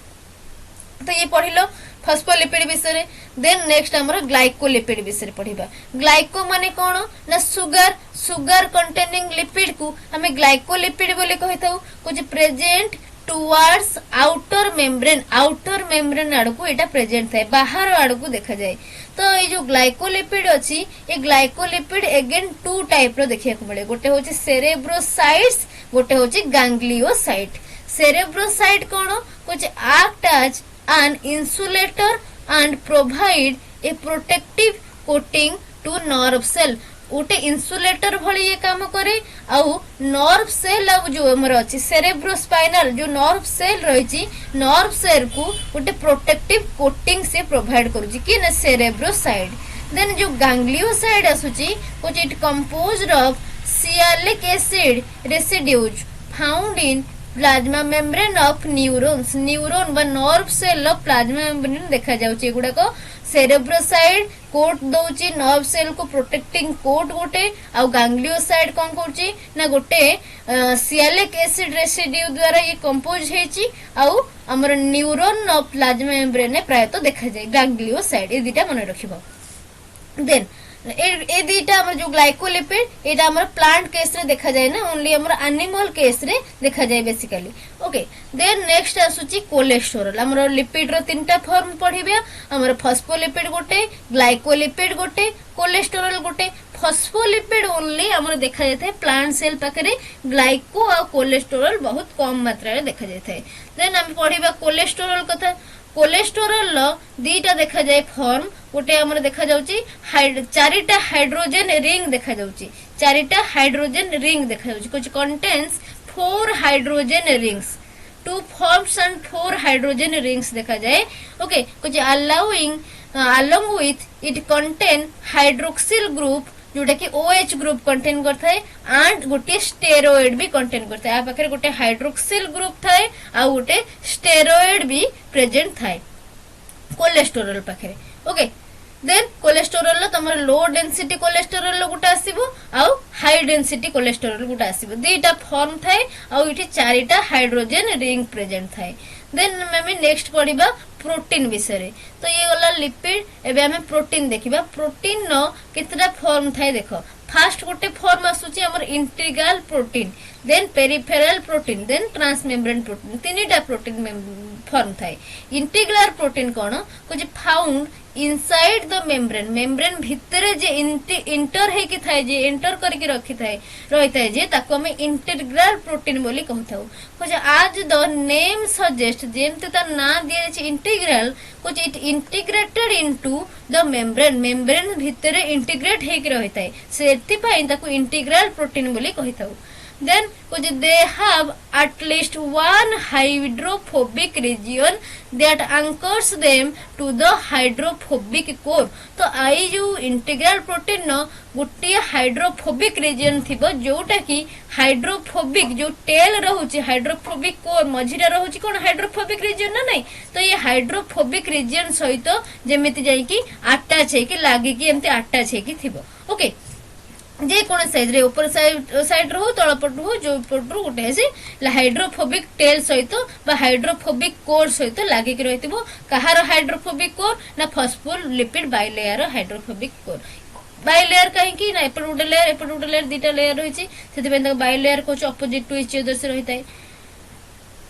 तो ये पढिलो फॉस्फोलिपिड विषय। देन नेक्स्ट हमर ग्लाइकोलिपिड विषय पढिबा। ग्लाइको माने कोन ना सुगर कंटेनिंग लिपिड को हमें ग्लाइकोलिपिड बोले कहिताउ। कुछ प्रेजेंट टुवर्ड्स आउटर मेम्ब्रेन आड़ को एटा प्रेजेंट थाए, बाहर आड़ को देखा जाए। तो ये जो ग्लाइकोलिपिड अछि ये ग्लाइकोलिपिड अगेन 2 टाइप रो देखिया को मिले, गोटे होची सेरेब्रोसाइट्स, गोटे होची गैंग्लियोसाइट। सेरेब्रोसाइट कोन कुछ act as an insulator and provide a protective coating to nerve cell गोटे इन्सुलेटर भली ये काम करे आउ नर्व सेल आ जो हमर अछि सेरेब्रोस्पाइनल जो नर्व सेल रही नर्व सेल को गोटे प्रोटेक्टिव कोटिंग से प्रोवाइड करूची कि ना सेरेब्रोसाइड देन जो गैंग्लियोसाइड आसुची which it composed of sialic acid residues found in plasma membrane of neurons neuron बा nerve cell of plasma membrane देखा जाउची एगुडा को सेरेब्रोसाइड कोट दउची नर्व सेल को प्रोटेक्टिंग कोट गोटे आ गैंग्लियोसाइड कोन करची ना गोटे सियालिक एसिड रेसिड्यू द्वारा ये कंपोज हेची आ हमर न्यूरॉन ऑफ प्लाज्मा मेम्ब्रेन ने प्राय तो देखा जाय गैंग्लियोसाइड ए दिटा मन रखिबो देन ए दीटा हमर जो ग्लाइकोलिपिड एटा हमर प्लांट केस रे देखा जाय ना ओनली हमर एनिमल केस रे देखा जाय बेसिकली ओके देन नेक्स्ट आसुची कोलेस्टेरोल हमर लिपिड रो तीनटा फॉर्म पढिबे हमर फॉस्फोलिपिड गोटे ग्लाइकोलिपिड गोटे कोलेस्टेरोल गोटे फॉस्फोलिपिड ओनली हमर देखा जाय थे प्लांट सेल पाखरे ग्लाइको आ कोलेस्टेरोल बहुत कम मात्रा रे देखा जाय थे देन हम पढिबा कोलेस्टेरोल कथा कोलेस्टेरोल लो दीटा देखा जाए फॉर्म गोटे हमर देखा जाउची चारिटा हाइड्रोजन रिंग देखा जाउची चारिटा हाइड्रोजन रिंग देखा जाउची कुछ contains 4 hydrogen rings 2 forms and 4 hydrogen rings देखा जाए ओके कुछ allowing along with it contain hydroxyl group जोटा कि OH ग्रुप कंटेन करता है एंड गोटे स्टेरॉइड भी कंटेन करता है आ पाखरे गोटे हाइड्रोक्सिल ग्रुप थाए आ गोटे स्टेरॉइड भी प्रेजेंट थाए कोलेस्टेरोल पाखरे ओके देन कोलेस्टेरोल तमर लो डेंसिटी कोलेस्टेरोल गोटे आसीबो आ हाई डेंसिटी कोलेस्टेरोल गोटे आसीबो दीटा फॉर्म थाए आ इठी चारिटा हाइड्रोजन रिंग प्रेजेंट थाए देन मैं नेक्स्ट पढ़िबा प्रोटीन विषय तो ये गला लिपिड एबे हमें प्रोटीन देखिबा प्रोटीन नो कितना फॉर्म थाए देखो फास्ट गोटे फॉर्म आसुची हमर integral protein then peripheral protein then transmembrane protein तीनटा प्रोटीन फॉर्म थाए इंटीग्रल प्रोटीन कोन कुछ found inside the membrane membrane भितरे जे इंटर हे कि थाए जे एंटर करके रखि थाए रहिता है जे ताको हम इंटीग्रल प्रोटीन बोली कहथाउ कुछ आज द नेम सजेस्ट जेमते ता ना दिए छै इंटीग्रल कुछ it integrated into the membrane membrane भितरे इंटीग्रेट हे कि रहिता है सेति पई ताको इंटीग्रल प्रोटीन बोली कहथाउ then कुछ they have at least one hydrophobic region that anchors them to the hydrophobic core तो आई जो इंटीग्रल प्रोटीन न गोटे हाइड्रोफोबिक रीजन थिबो जोटा कि हाइड्रोफोबिक जो टेल रहउची हाइड्रोफोबिक कोर मझिरा रहउची कोन हाइड्रोफोबिक रीजन ना नहीं तो ये हाइड्रोफोबिक रीजन सहित जेमिति जाई कि अटैच है कि लागी कि एमते अटैच है कि थिबो ओके जे कोन साइड रे ऊपर साइड रो तळ पट हो जो पट रो गोटे से हाइड्रोफोबिक टेल सहित बा हाइड्रोफोबिक कोर सहित लागि कि रहितबो कहार हाइड्रोफोबिक कोर ना phospholipid bilayer hydrophobic core bilayer कहीं कि ना एपट उडे लेयर दीटा लेयर रही छी सेति बेन बाइलेयर को अपोजिट टू इच अदर से रहिता है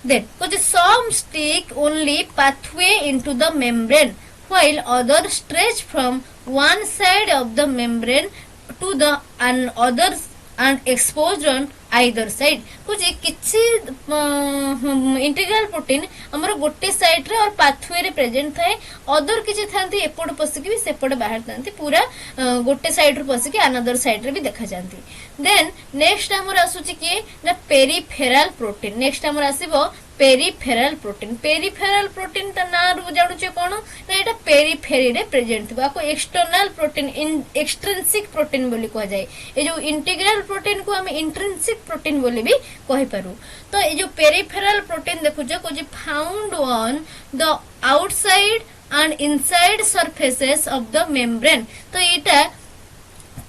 देन कुछ some stick only pathway into the membrane while others stretch from one side of the membrane to the others and exposed on either side कुछ किछि integral protein हमर गोटे side रे और pathway रे प्रेजेंट थाए अदर किछि थांती एपड पसी कि सेपड बाहर थांती पूरा गोटे साइड रे पसी कि अनदर साइड रे भी देखा जांती देन नेक्स्ट हमर आसुची कि ना पेरिफेरल प्रोटीन नेक्स्ट हमर आसीबो पेरिफेरल प्रोटीन त ना रु जानु छ कोन ना एटा पेरिफेरी रे प्रेजेंट थबा को एक्सटर्नल प्रोटीन एक्सट्रिंसिक प्रोटीन बोली कह जाय ए जो इंटीग्रल प्रोटीन को हम इंट्रिंसिक प्रोटीन बोली भी कहि पारू तो ए जो पेरिफेरल प्रोटीन देखु छ को जे found on the outside and inside surfaces of the membrane तो एटा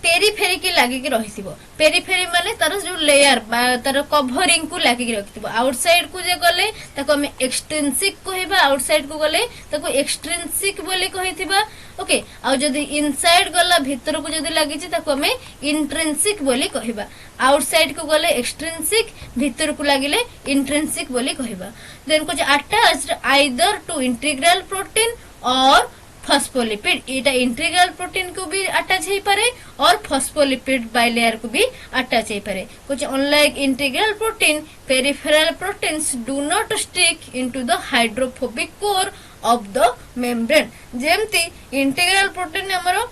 पेरिफेरी की लागी की रहिथिबो पेरिफेरी माने तार जो लेयर तार कवरिंग को लागी की रखिथिबो आउटसाइड को जे गले ताको हम एक्सट्रिंसिक कहबा आउटसाइड को गले ताको एक्सट्रिंसिक बोली कहिथिबा ओके आ जदी इनसाइड गला भीतर को जदी लागि छि ताको हम इंट्रिंसिक बोली कहबा आउटसाइड को गले एक्सट्रिंसिक भीतर को लागिले इंट्रिंसिक बोली कहबा देन कुछ attached either to integral protein or phospholipid एटा इंटीग्रल प्रोटीन को भी अटैच हे पारे और फॉस्फोलिपिड बाइलेयर को भी अटैच हे पारे कुछ unlike integral protein peripheral proteins do not stick into the hydrophobic core of the membrane. जेमती इंटीग्रल प्रोटीन हमरो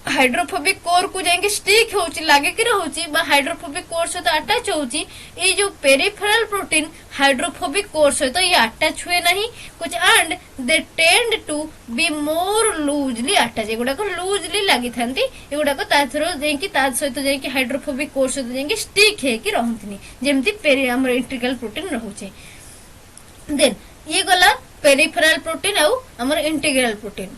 हाइड्रोफोबिक कोर को जाके स्टिक होची लागे कि रहउची बा हाइड्रोफोबिक कोर सहित अटैच होची। ये जो पेरिफेरल प्रोटीन हाइड्रोफोबिक कोर सहित ये अटैच हुए नहीं कुछ and they tend to be more loosely attach. एगुडा को लूजली लागि थांती एगुडा को ताथरो जाके ता सहित जाके हाइड्रोफोबिक कोर सहित जाके स्टिक हे कि रहंतनी जेमती पेरि हमर इंटीग्रल प्रोटीन रहउची। देन ये गला पेरिफेरल प्रोटीन आउ हमर इंटीग्रल प्रोटीन।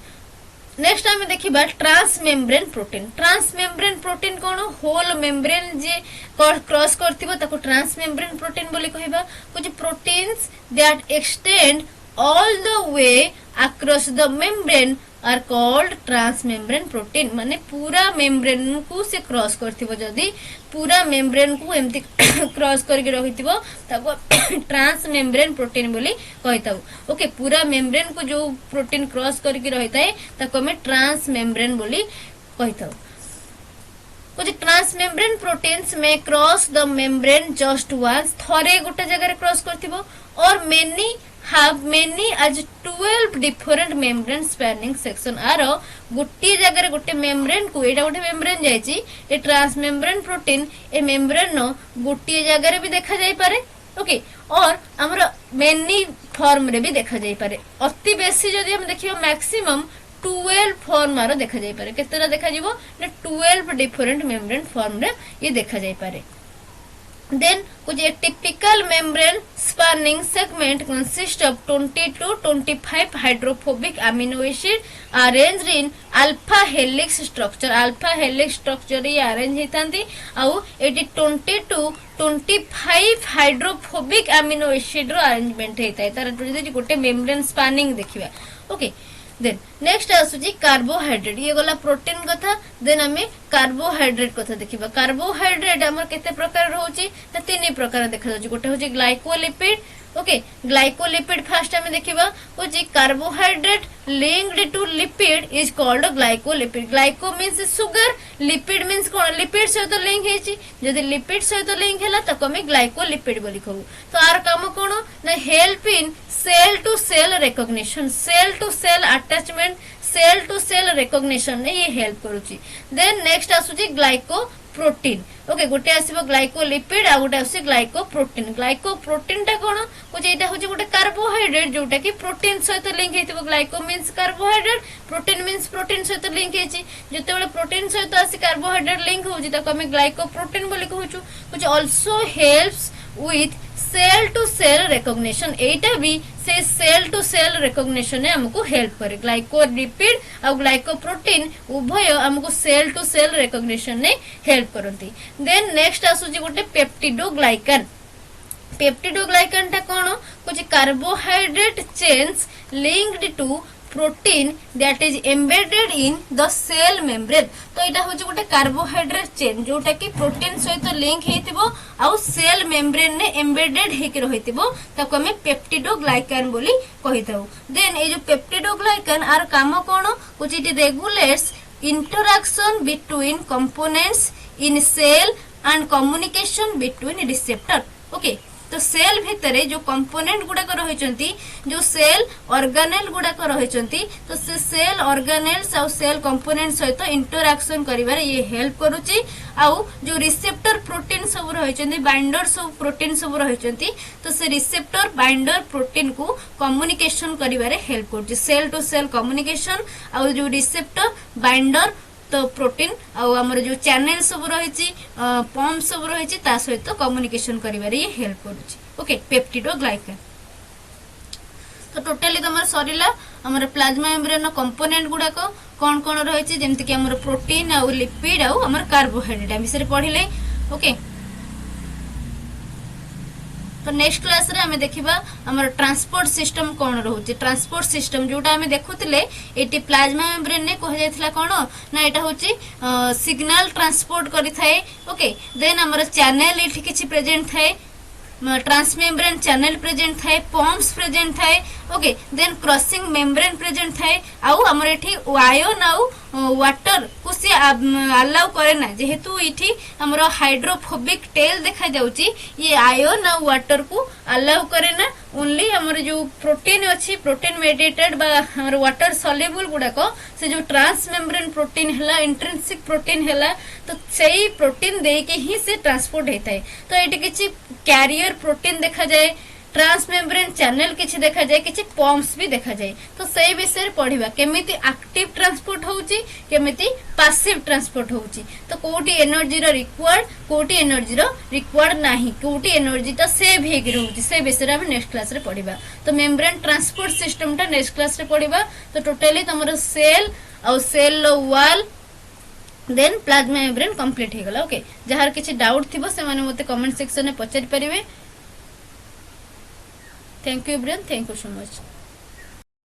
नेक्स्ट आम देखा transmembrane protein. Transmembrane protein कौन होल मेम्ब्रेन जे क्रॉस कर ट्रांस मेम्ब्रेन प्रोटीन बोली कहबा। कुछ proteins that extend all the way across the membrane are called transmembrane protein. माने पूरा मेम्ब्रेन को से क्रॉस करथिबो जदी पूरा मेम्ब्रेन को एमती क्रॉस करके रहिथिबो ताको ट्रांस मेम्ब्रेन प्रोटीन बोली कहताऊ। ओके पूरा मेम्ब्रेन को जो प्रोटीन क्रॉस करके रहिताए ताको हमें ट्रांस मेम्ब्रेन बोली कहताऊ। कुछ transmembrane proteins may cross the membrane just once थरे गोटे जगह क्रॉस करथिबो or many have many as 12 different membrane spanning section। आरो गोटे जगह गोटे मेम्ब्रेन को एटा गोटे मेम्ब्रेन जायची ए ट्रांस मेम्ब्रेन प्रोटीन ए मेम्ब्रेन नो गोटे जगह भी देखा जाय पारे। ओके और हमरो मेनी फॉर्म रे भी देखा जाय पारे। अति बेसी जदी हम देखियो मैक्सिमम 12 फॉर्म आरो देखा जाय पारे। केतेरा देखा जीवो ने 12 डिफरेंट मेम्ब्रेन फॉर्म रे ये देखा जाय पारे। Then कुछ एक typical membrane spanning segment consists of 20 to 25 hydrophobic amino acid arranged in alpha helix structure। alpha helix structure ये arrange हेतांती आउ एटी 20 to 25 hydrophobic amino acid रो arrangement हेता है। तार गोटे membrane spanning देखिबा। ओके देन नेक्स्ट आसुची कार्बोहाइड्रेट। ये गला प्रोटीन कथा। देन हमें कार्बोहाइड्रेट कथा देखिबा। कार्बोहाइड्रेट हमर केते प्रकार रहउची ना तीन प्रकार देखा जाउची। गोटे होची ग्लाइकोलिपिड। ओके ग्लाइकोलिपिड फर्स्ट हमें देखिबा होची carbohydrate linked to lipid is called glycolipid. Glyco means sugar, lipid means कोन लिपिड सहित लिंक हेची। जदी लिपिड सहित लिंक हैला त हमें ग्लाइकोलिपिड बोली कहू। तो आर काम कोन ना help in cell to cell recognition, cell to cell attachment, cell to cell recognition ने ये हेल्प करूची। देन नेक्स्ट आसुची ग्लाइको प्रोटीन। ओके गोटे आसीबो ग्लाइकोलिपिड आ गोटे आसी ग्लाइकोप्रोटीन। ग्लाइकोप्रोटीन टा कोन कुछ एटा होची गोटे कार्बोहाइड्रेट जोटा कि प्रोटीन सहित लिंक हेतिबो। Glyco means carbohydrate, protein means protein सहित लिंक हेची। जते बेले प्रोटीन सहित आसी कार्बोहाइड्रेट लिंक होची ताको हमें ग्लाइकोप्रोटीन बोली कहूछु। कुछ also helps with cell to cell recognition. एटा भी से सेल टू सेल रिकॉग्निशन ने हमको हेल्प करे। ग्लाइकोलिपिड और ग्लाइकोप्रोटीन उभय हमको सेल टू सेल रिकॉग्निशन ने हेल्प करती। देन नेक्स्ट आसुची गोटे पेप्टिडोग्लाइकन। पेप्टिडोग्लाइकन टा कोन कुछ carbohydrate chains linked to protein that is embedded in the cell membrane. तो एटा होची गोटे कार्बोहाइड्रेट चेन जोटा कि प्रोटीन सहित लिंक हेतिबो आउ सेल मेम्ब्रेन ने एम्बेडेड हेकि रहितिबो ताको हमें पेप्टिडोग्लाइकन बोली कहिताउ। देन ए जो पेप्टिडोग्लाइकन आर काम कोन कुछ it regulates interaction between components in cell and communication between receptor. Okay तो सेल भितरे जो कंपोनेंट गुडा रहिचंती जो सेल ऑर्गेनेल गुडा रहिचंती तो से सेल ऑर्गेनेल्स और सेल कंपोनेंट सहित इंटरैक्शन करिवारे ये हेल्प करूची। आउ जो रिसेप्टर प्रोटीन सब रहिचंती बाइंडर सब प्रोटीन सब रहिचंती तो से रिसेप्टर बाइंडर प्रोटीन को कम्युनिकेशन करिवारे हेल्प करूची। सेल टू सेल कम्युनिकेशन आउ जो रिसेप्टर बाइंडर तो प्रोटीन आमर जो चैनल सब रही पंप सब रही सहित कम्युनिकेशन करिवारे ये हेल्प करूची। Okay peptidoglycan. तो टोटली तुम सरीला आमर प्लाज्मा मेम्ब्रेन कंपोनेंट गुड़ाक कौन कौन रही जेमती कि आमर प्रोटीन आउ लिपिड आउ आमर कार्बोहाइड्रेट विषय पढ़िले। ओके तो नेक्स्ट क्लास रे हमें देखिबा हमर ट्रांसपोर्ट सिस्टम कोन रहउची। ट्रांसपोर्ट सिस्टम जोटा हमें देखुतिले एटी प्लाज्मा मेम्ब्रेन ने कह जायथिला कोन ना एटा होची सिग्नल ट्रांसपोर्ट करि थाए। ओके देन हमर चैनल एठी किछि प्रेजेंट थाए, ट्रांसमेम्ब्रेन चैनल प्रेजेंट थाए, पंप्स प्रेजेंट थाए। Okay then crossing membrane present थाए आउ हमर एठी आयन आउ वाटर को से अलाउ करे ना जेहेतु इठी हमरो हाइड्रोफोबिक टेल देखा जाउची ये आयन आउ वाटर को अलाउ करे ना ओनली हमर जो प्रोटीन अच्छी प्रोटीन मेडिएटेड बा हमर वाटर सॉल्युबल गुड़ाक से जो ट्रांस मेम्ब्रेन प्रोटीन है इंट्रिंसिक प्रोटीन है तो सही प्रोटीन देके ही से ट्रांसपोर्ट होता है। तो ये किसी कैरियर प्रोटीन देखा जाए ट्रांस मेम्ब्रेन चैनल किछि देखा जाए किछि पम्प्स भी देखा जाए। तो सही विषय पढ़िबा केमिति एक्टिव ट्रांसपोर्ट होउची केमिति पैसिव ट्रांसपोर्ट होउची। तो कोटी एनर्जी रो रिक्वायर्ड कोटी एनर्जी रो रिक्वायर्ड नाही कोटी एनर्जी ता सेव हे गिर होउची से विषय हम नेक्स्ट क्लास रे पढ़िबा। तो मेम्ब्रेन ट्रांसपोर्ट सिस्टम ता नेक्स्ट क्लास रे पढ़िबा। तो टोटली तमरो सेल और सेल लो wall then plasma membrane complete हे गला। ओके जहार किछि डाउट थिबो से माने मते कमेंट सेक्शन में पचारि परिबे। Thank you everyone. Thank you so much.